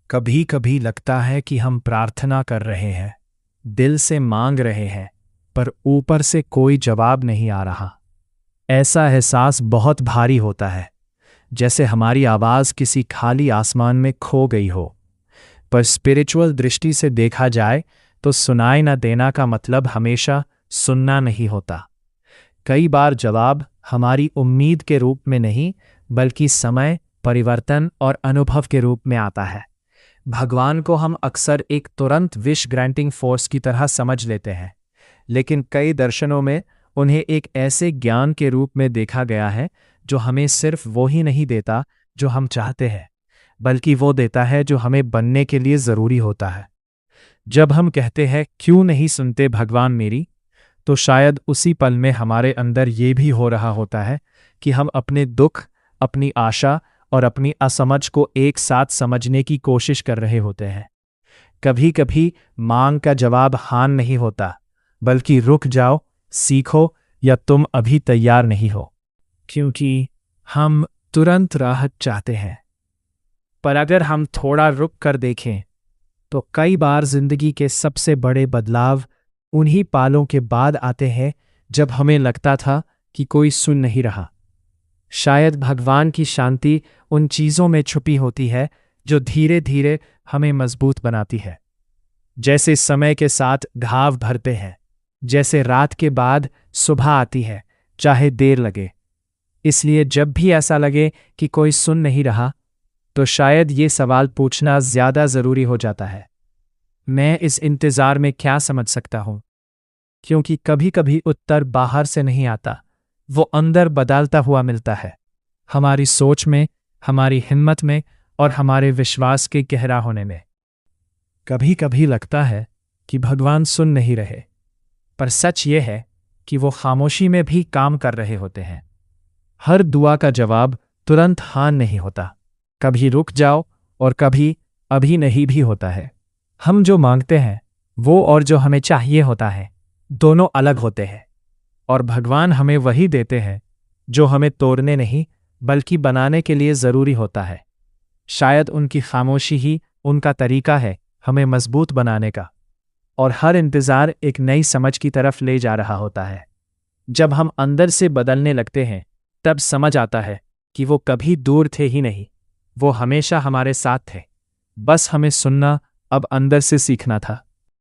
कभी कभी लगता है कि हम प्रार्थना कर रहे हैं, दिल से मांग रहे हैं, पर ऊपर से कोई जवाब नहीं आ रहा। ऐसा एहसास बहुत भारी होता है, जैसे हमारी आवाज़ किसी खाली आसमान में खो गई हो। पर स्पिरिचुअल दृष्टि से देखा जाए तो सुनाई न देना का मतलब हमेशा सुनना नहीं होता। कई बार जवाब हमारी उम्मीद के रूप में नहीं, बल्कि समय, परिवर्तन और अनुभव के रूप में आता है। भगवान को हम अक्सर एक तुरंत विश ग्रांटिंग फोर्स की तरह समझ लेते हैं, लेकिन कई दर्शनों में उन्हें एक ऐसे ज्ञान के रूप में देखा गया है जो हमें सिर्फ वो ही नहीं देता जो हम चाहते हैं, बल्कि वो देता है जो हमें बनने के लिए ज़रूरी होता है। जब हम कहते हैं क्यों नहीं सुनते भगवान मेरी, तो शायद उसी पल में हमारे अंदर ये भी हो रहा होता है कि हम अपने दुख, अपनी आशा और अपनी असमझ को एक साथ समझने की कोशिश कर रहे होते हैं। कभी कभी मांग का जवाब हाँ नहीं होता, बल्कि रुक जाओ, सीखो, या तुम अभी तैयार नहीं हो, क्योंकि हम तुरंत राहत चाहते हैं। पर अगर हम थोड़ा रुक कर देखें, तो कई बार जिंदगी के सबसे बड़े बदलाव उन्हीं पालों के बाद आते हैं जब हमें लगता था कि कोई सुन नहीं रहा। शायद भगवान की शांति उन चीज़ों में छुपी होती है जो धीरे धीरे हमें मजबूत बनाती है। जैसे समय के साथ घाव भरते हैं, जैसे रात के बाद सुबह आती है, चाहे देर लगे। इसलिए जब भी ऐसा लगे कि कोई सुन नहीं रहा, तो शायद ये सवाल पूछना ज़्यादा ज़रूरी हो जाता है, मैं इस इंतज़ार में क्या समझ सकता हूँ? क्योंकि कभी कभी उत्तर बाहर से नहीं आता, वो अंदर बदलता हुआ मिलता है, हमारी सोच में, हमारी हिम्मत में और हमारे विश्वास के गहरा होने में। कभी कभी लगता है कि भगवान सुन नहीं रहे, पर सच ये है कि वो खामोशी में भी काम कर रहे होते हैं। हर दुआ का जवाब तुरंत हाँ नहीं होता, कभी रुक जाओ और कभी अभी नहीं भी होता है। हम जो मांगते हैं वो और जो हमें चाहिए होता है, दोनों अलग होते हैं। और भगवान हमें वही देते हैं जो हमें तोड़ने नहीं, बल्कि बनाने के लिए ज़रूरी होता है। शायद उनकी खामोशी ही उनका तरीका है हमें मजबूत बनाने का। और हर इंतज़ार एक नई समझ की तरफ ले जा रहा होता है। जब हम अंदर से बदलने लगते हैं, तब समझ आता है कि वो कभी दूर थे ही नहीं, वो हमेशा हमारे साथ थे। बस हमें सुनना अब अंदर से सीखना था।